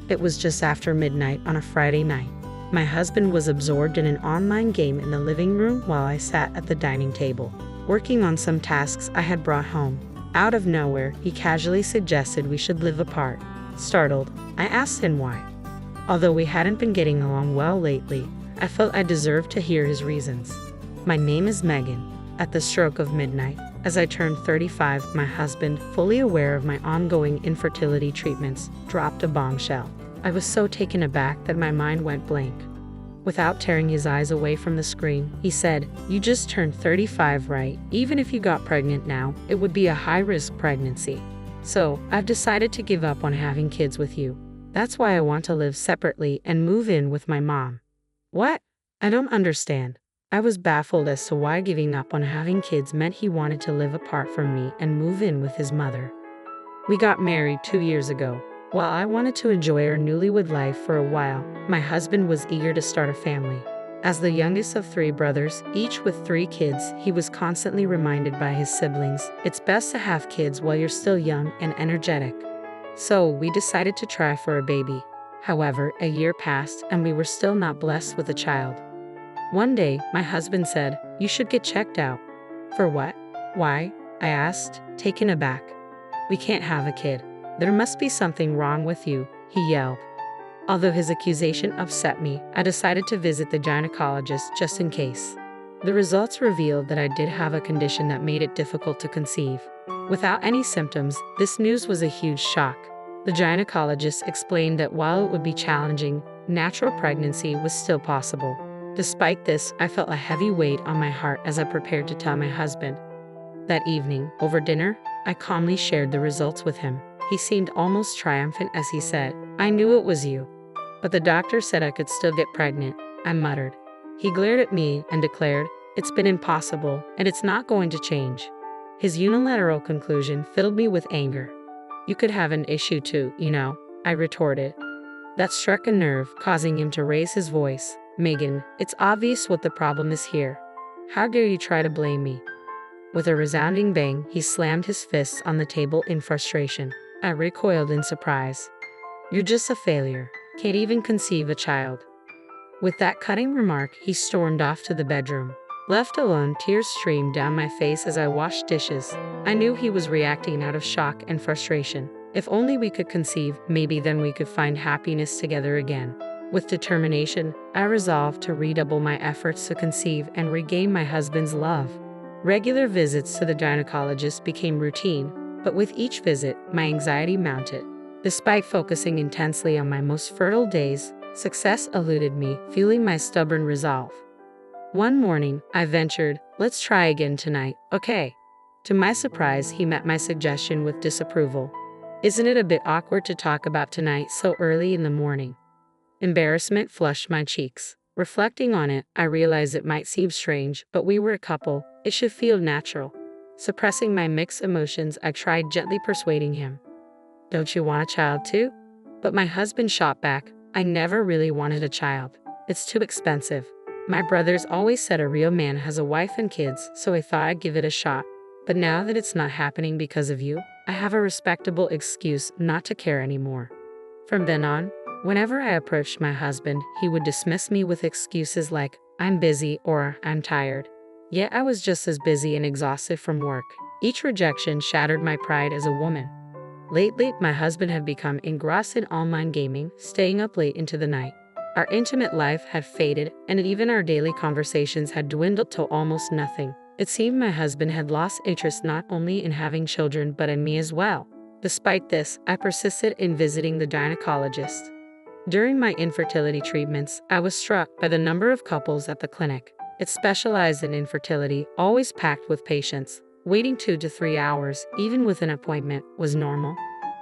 It was just after midnight on a Friday night. My husband was absorbed in an online game in the living room while I sat at the dining table, working on some tasks I had brought home. Out of nowhere, he casually suggested we should live apart. Startled, I asked him why. Although we hadn't been getting along well lately, I felt I deserved to hear his reasons. My name is Megan. At the stroke of midnight, as I turned 35, my husband, fully aware of my ongoing infertility treatments, dropped a bombshell. I was so taken aback that my mind went blank. Without tearing his eyes away from the screen, he said, "You just turned 35, right? Even if you got pregnant now, it would be a high-risk pregnancy. So, I've decided to give up on having kids with you. That's why I want to live separately and move in with my mom." What? I don't understand. I was baffled as to why giving up on having kids meant he wanted to live apart from me and move in with his mother. We got married 2 years ago. While I wanted to enjoy our newlywed life for a while, my husband was eager to start a family. As the youngest of 3 brothers, each with 3 kids, he was constantly reminded by his siblings, it's best to have kids while you're still young and energetic. So we decided to try for a baby. However, a year passed and we were still not blessed with a child. One day, my husband said, "You should get checked out." For what? Why? I asked, taken aback. "We can't have a kid. There must be something wrong with you," he yelled. Although his accusation upset me, I decided to visit the gynecologist just in case. The results revealed that I did have a condition that made it difficult to conceive. Without any symptoms, this news was a huge shock. The gynecologist explained that while it would be challenging, natural pregnancy was still possible. Despite this, I felt a heavy weight on my heart as I prepared to tell my husband. That evening, over dinner, I calmly shared the results with him. He seemed almost triumphant as he said, "I knew it was you. But the doctor said I could still get pregnant," I muttered. He glared at me and declared, "It's been impossible, and it's not going to change." His unilateral conclusion filled me with anger. "You could have an issue too, you know," I retorted. That struck a nerve, causing him to raise his voice. "Megan, it's obvious what the problem is here. How dare you try to blame me?" With a resounding bang, he slammed his fists on the table in frustration. I recoiled in surprise. "You're just a failure. Can't even conceive a child." With that cutting remark, he stormed off to the bedroom. Left alone, tears streamed down my face as I washed dishes. I knew he was reacting out of shock and frustration. If only we could conceive, maybe then we could find happiness together again. With determination, I resolved to redouble my efforts to conceive and regain my husband's love. Regular visits to the gynecologist became routine, but with each visit, my anxiety mounted. Despite focusing intensely on my most fertile days, success eluded me, fueling my stubborn resolve. One morning, I ventured, "Let's try again tonight, okay?" To my surprise, he met my suggestion with disapproval. "Isn't it a bit awkward to talk about tonight so early in the morning?" Embarrassment flushed my cheeks. Reflecting on it, I realized it might seem strange, but we were a couple. It should feel natural. Suppressing my mixed emotions, I tried gently persuading him. "Don't you want a child too?" But my husband shot back, "I never really wanted a child. It's too expensive. My brothers always said a real man has a wife and kids, so I thought I'd give it a shot. But now that it's not happening because of you, I have a respectable excuse not to care anymore." From then on, whenever I approached my husband, he would dismiss me with excuses like, "I'm busy" or "I'm tired." Yet I was just as busy and exhausted from work. Each rejection shattered my pride as a woman. Lately, my husband had become engrossed in online gaming, staying up late into the night. Our intimate life had faded, and even our daily conversations had dwindled to almost nothing. It seemed my husband had lost interest not only in having children but in me as well. Despite this, I persisted in visiting the gynecologist. During my infertility treatments, I was struck by the number of couples at the clinic. It specialized in infertility, always packed with patients. Waiting 2 to 3 hours, even with an appointment, was normal.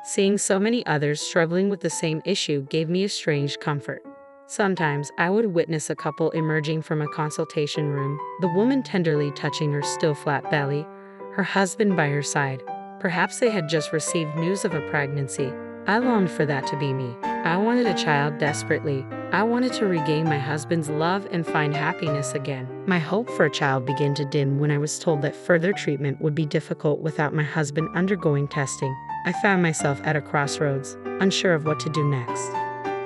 Seeing so many others struggling with the same issue gave me a strange comfort. Sometimes I would witness a couple emerging from a consultation room, the woman tenderly touching her still flat belly, her husband by her side. Perhaps they had just received news of a pregnancy. I longed for that to be me. I wanted a child desperately. I wanted to regain my husband's love and find happiness again. My hope for a child began to dim when I was told that further treatment would be difficult without my husband undergoing testing. I found myself at a crossroads, unsure of what to do next.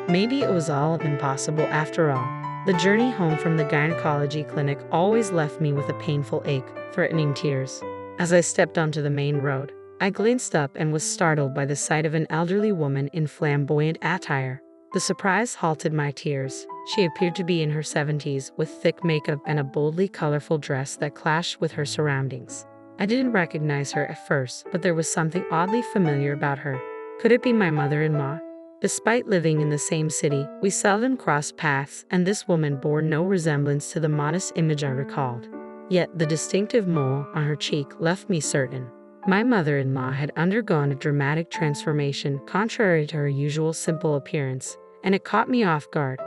Maybe it was all impossible after all. The journey home from the gynecology clinic always left me with a painful ache, threatening tears. As I stepped onto the main road, I glanced up and was startled by the sight of an elderly woman in flamboyant attire. The surprise halted my tears. She appeared to be in her 70s, with thick makeup and a boldly colorful dress that clashed with her surroundings. I didn't recognize her at first, but there was something oddly familiar about her. Could it be my mother-in-law? Despite living in the same city, we seldom crossed paths, and this woman bore no resemblance to the modest image I recalled. Yet the distinctive mole on her cheek left me certain. My mother-in-law had undergone a dramatic transformation contrary to her usual simple appearance, and it caught me off guard.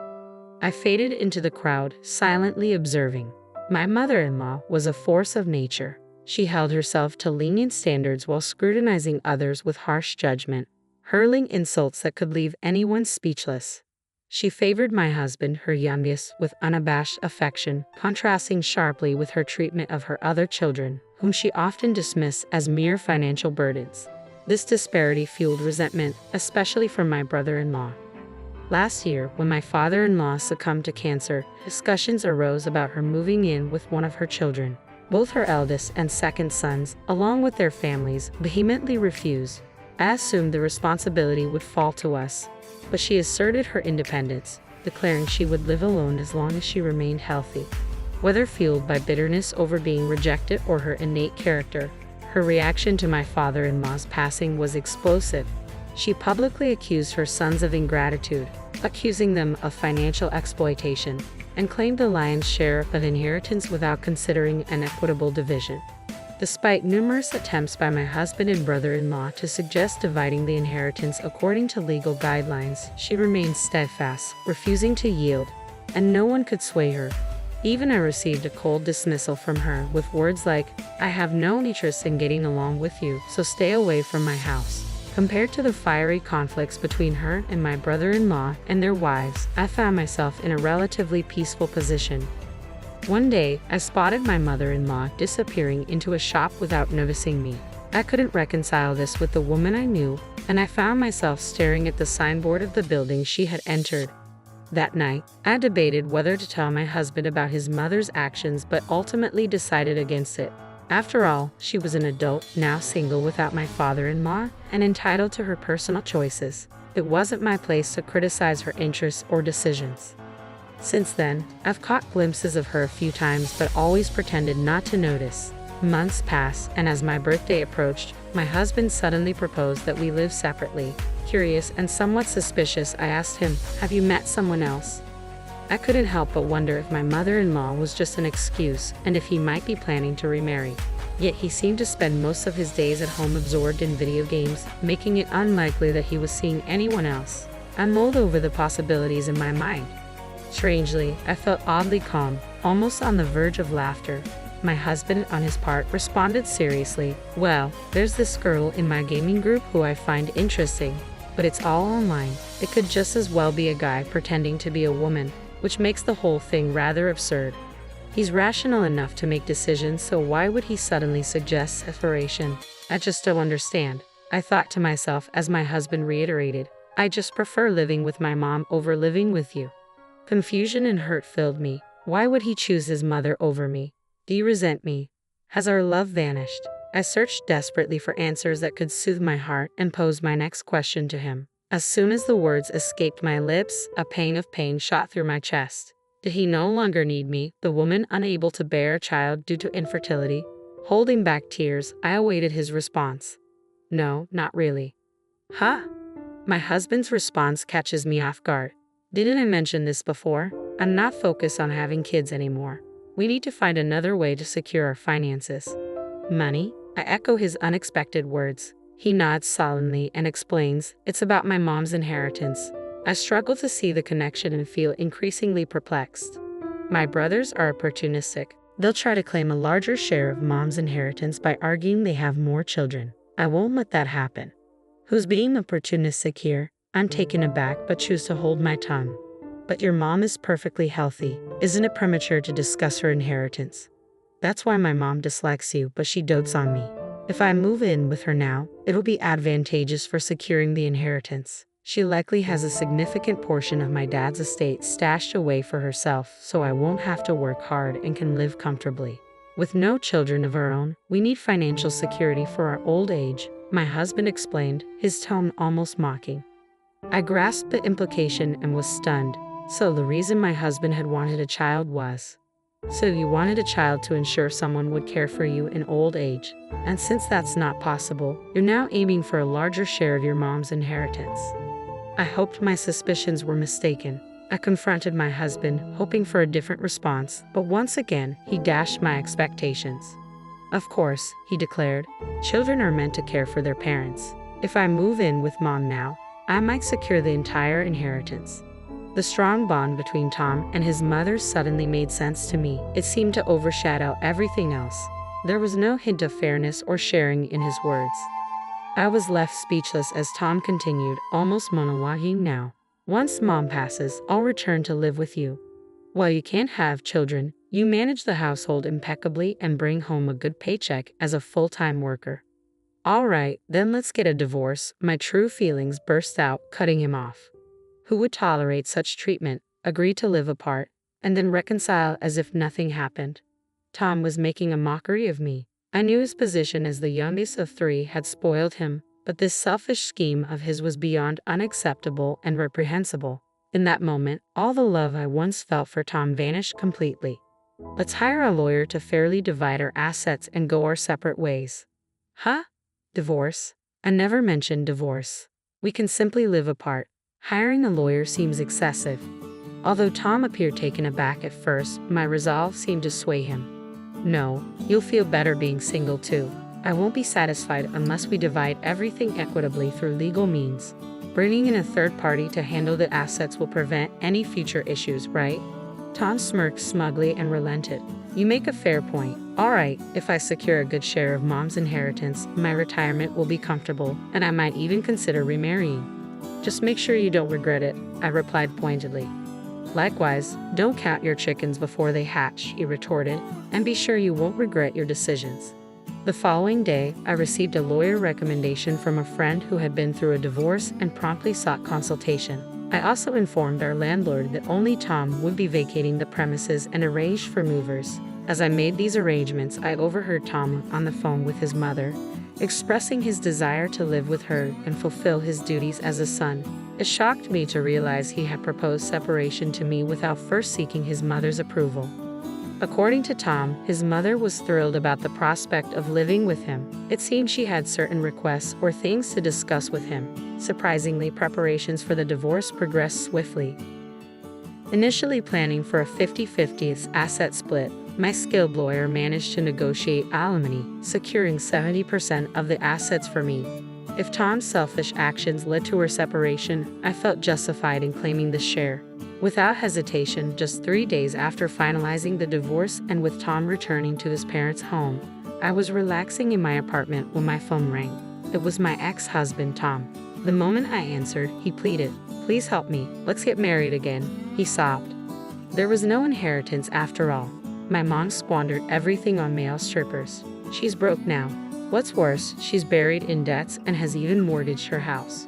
I faded into the crowd, silently observing. My mother-in-law was a force of nature. She held herself to lenient standards while scrutinizing others with harsh judgment, hurling insults that could leave anyone speechless. She favored my husband, her youngest, with unabashed affection, contrasting sharply with her treatment of her other children, whom she often dismissed as mere financial burdens. This disparity fueled resentment, especially from my brother-in-law. Last year, when my father-in-law succumbed to cancer, discussions arose about her moving in with one of her children. Both her eldest and second sons, along with their families, vehemently refused. I assumed the responsibility would fall to us, but she asserted her independence, declaring she would live alone as long as she remained healthy. Whether fueled by bitterness over being rejected or her innate character, her reaction to my father-in-law's passing was explosive. She publicly accused her sons of ingratitude, accusing them of financial exploitation, and claimed the lion's share of inheritance without considering an equitable division. Despite numerous attempts by my husband and brother-in-law to suggest dividing the inheritance according to legal guidelines, she remained steadfast, refusing to yield, and no one could sway her. Even I received a cold dismissal from her with words like, "I have no interest in getting along with you, so stay away from my house." Compared to the fiery conflicts between her and my brother-in-law and their wives, I found myself in a relatively peaceful position. One day, I spotted my mother-in-law disappearing into a shop without noticing me. I couldn't reconcile this with the woman I knew, and I found myself staring at the signboard of the building she had entered. That night, I debated whether to tell my husband about his mother's actions, but ultimately decided against it. After all, she was an adult, now single without my father-in-law, and entitled to her personal choices. It wasn't my place to criticize her interests or decisions. Since then, I've caught glimpses of her a few times but always pretended not to notice. Months passed, and as my birthday approached, my husband suddenly proposed that we live separately. Curious and somewhat suspicious, I asked him, "Have you met someone else?" I couldn't help but wonder if my mother-in-law was just an excuse and if he might be planning to remarry. Yet he seemed to spend most of his days at home absorbed in video games, making it unlikely that he was seeing anyone else. I mulled over the possibilities in my mind. Strangely, I felt oddly calm, almost on the verge of laughter. My husband, on his part, responded seriously, "Well, there's this girl in my gaming group who I find interesting, but it's all online. It could just as well be a guy pretending to be a woman, which makes the whole thing rather absurd. He's rational enough to make decisions, so why would he suddenly suggest separation? I just don't understand," I thought to myself as my husband reiterated, "I just prefer living with my mom over living with you." Confusion and hurt filled me. Why would he choose his mother over me? Do you resent me? Has our love vanished? I searched desperately for answers that could soothe my heart and posed my next question to him. As soon as the words escaped my lips, a pang of pain shot through my chest. Did he no longer need me, the woman unable to bear a child due to infertility? Holding back tears, I awaited his response. "No, not really." "Huh?" My husband's response catches me off guard. "Didn't I mention this before? I'm not focused on having kids anymore. We need to find another way to secure our finances." "Money?" I echo his unexpected words. He nods solemnly and explains, "It's about my mom's inheritance." I struggle to see the connection and feel increasingly perplexed. My brothers are opportunistic. They'll try to claim a larger share of mom's inheritance by arguing they have more children. I won't let that happen. Who's being opportunistic here? I'm taken aback but choose to hold my tongue. "But your mom is perfectly healthy. Isn't it premature to discuss her inheritance?" "That's why my mom dislikes you, but she dotes on me. If I move in with her now, it'll be advantageous for securing the inheritance. She likely has a significant portion of my dad's estate stashed away for herself, so I won't have to work hard and can live comfortably. With no children of our own, we need financial security for our old age, my husband explained, his tone almost mocking. I grasped the implication and was stunned. So the reason my husband had wanted a child was. So you wanted a child to ensure someone would care for you in old age. And since that's not possible, you're now aiming for a larger share of your mom's inheritance. I hoped my suspicions were mistaken. I confronted my husband, hoping for a different response, but once again, he dashed my expectations. Of course, he declared, children are meant to care for their parents. If I move in with mom now, I might secure the entire inheritance. The strong bond between Tom and his mother suddenly made sense to me. It seemed to overshadow everything else. There was no hint of fairness or sharing in his words. I was left speechless as Tom continued, almost monologuing now. Once mom passes, I'll return to live with you. While you can't have children, you manage the household impeccably and bring home a good paycheck as a full-time worker. All right, then let's get a divorce. My true feelings burst out, cutting him off. Who would tolerate such treatment, agree to live apart, and then reconcile as if nothing happened? Tom was making a mockery of me. I knew his position as the youngest of three had spoiled him, but this selfish scheme of his was beyond unacceptable and reprehensible. In that moment, all the love I once felt for Tom vanished completely. Let's hire a lawyer to fairly divide our assets and go our separate ways. Huh? Divorce? I never mentioned divorce. We can simply live apart. Hiring a lawyer seems excessive. Although Tom appeared taken aback at first, my resolve seemed to sway him. No, you'll feel better being single too. I won't be satisfied unless we divide everything equitably through legal means. Bringing in a third party to handle the assets will prevent any future issues, right? Tom smirked smugly and relented. You make a fair point. All right, if I secure a good share of mom's inheritance, my retirement will be comfortable, and I might even consider remarrying. Just make sure you don't regret it, I replied pointedly. Likewise, don't count your chickens before they hatch, he retorted, and be sure you won't regret your decisions. The following day, I received a lawyer recommendation from a friend who had been through a divorce and promptly sought consultation. I also informed our landlord that only Tom would be vacating the premises and arranged for movers. As I made these arrangements, I overheard Tom on the phone with his mother, expressing his desire to live with her and fulfill his duties as a son. It shocked me to realize he had proposed separation to me without first seeking his mother's approval. According to Tom, his mother was thrilled about the prospect of living with him. It seemed she had certain requests or things to discuss with him. Surprisingly, preparations for the divorce progressed swiftly. Initially planning for a 50-50 asset split, my skilled lawyer managed to negotiate alimony, securing 70% of the assets for me. If Tom's selfish actions led to our separation, I felt justified in claiming the share. Without hesitation, just 3 days after finalizing the divorce and with Tom returning to his parents' home, I was relaxing in my apartment when my phone rang. It was my ex-husband, Tom. The moment I answered, he pleaded, "Please help me, let's get married again," he sobbed. There was no inheritance after all. My mom squandered everything on male strippers. She's broke now. What's worse, she's buried in debts and has even mortgaged her house.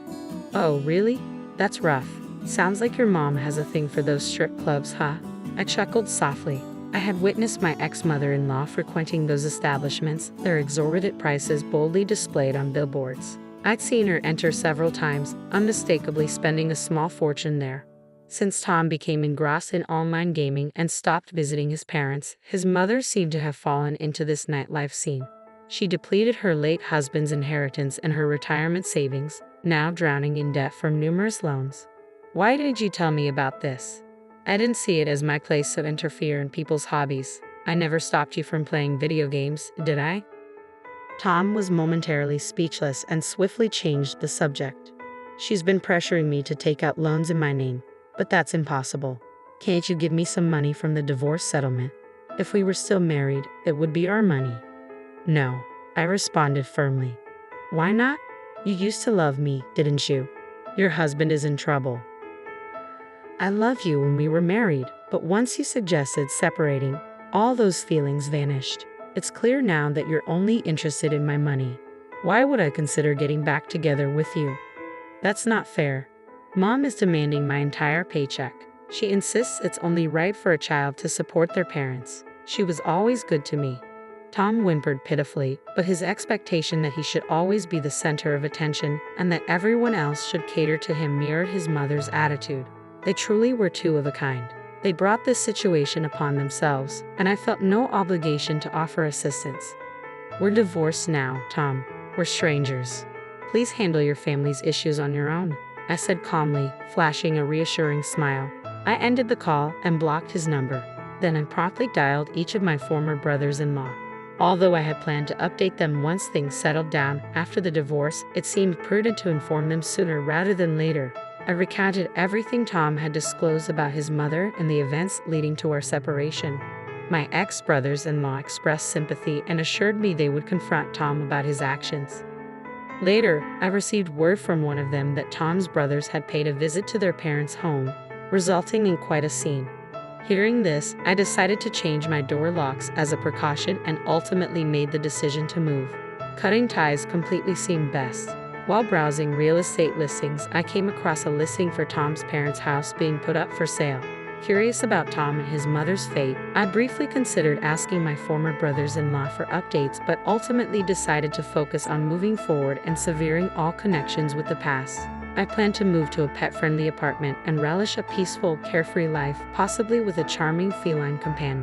Oh, really? That's rough. Sounds like your mom has a thing for those strip clubs, huh? I chuckled softly. I had witnessed my ex-mother-in-law frequenting those establishments, their exorbitant prices boldly displayed on billboards. I'd seen her enter several times, unmistakably spending a small fortune there. Since Tom became engrossed in online gaming and stopped visiting his parents, his mother seemed to have fallen into this nightlife scene. She depleted her late husband's inheritance and her retirement savings, now drowning in debt from numerous loans. Why didn't you tell me about this? I didn't see it as my place to interfere in people's hobbies. I never stopped you from playing video games, did I? Tom was momentarily speechless and swiftly changed the subject. She's been pressuring me to take out loans in my name, but that's impossible. Can't you give me some money from the divorce settlement? If we were still married, it would be our money. No, I responded firmly. Why not? You used to love me, didn't you? Your husband is in trouble. I loved you when we were married, but once you suggested separating, all those feelings vanished. It's clear now that you're only interested in my money. Why would I consider getting back together with you? That's not fair. Mom is demanding my entire paycheck. She insists it's only right for a child to support their parents. She was always good to me. Tom whimpered pitifully, but his expectation that he should always be the center of attention and that everyone else should cater to him mirrored his mother's attitude. They truly were two of a kind. They brought this situation upon themselves, and I felt no obligation to offer assistance. We're divorced now, Tom. We're strangers. Please handle your family's issues on your own, I said calmly, flashing a reassuring smile. I ended the call and blocked his number. Then I promptly dialed each of my former brothers-in-law. Although I had planned to update them once things settled down after the divorce, it seemed prudent to inform them sooner rather than later. I recounted everything Tom had disclosed about his mother and the events leading to our separation. My ex-brothers-in-law expressed sympathy and assured me they would confront Tom about his actions. Later, I received word from one of them that Tom's brothers had paid a visit to their parents' home, resulting in quite a scene. Hearing this, I decided to change my door locks as a precaution and ultimately made the decision to move. Cutting ties completely seemed best. While browsing real estate listings, I came across a listing for Tom's parents' house being put up for sale. Curious about Tom and his mother's fate, I briefly considered asking my former brothers-in-law for updates but ultimately decided to focus on moving forward and severing all connections with the past. I plan to move to a pet-friendly apartment and relish a peaceful, carefree life, possibly with a charming feline companion.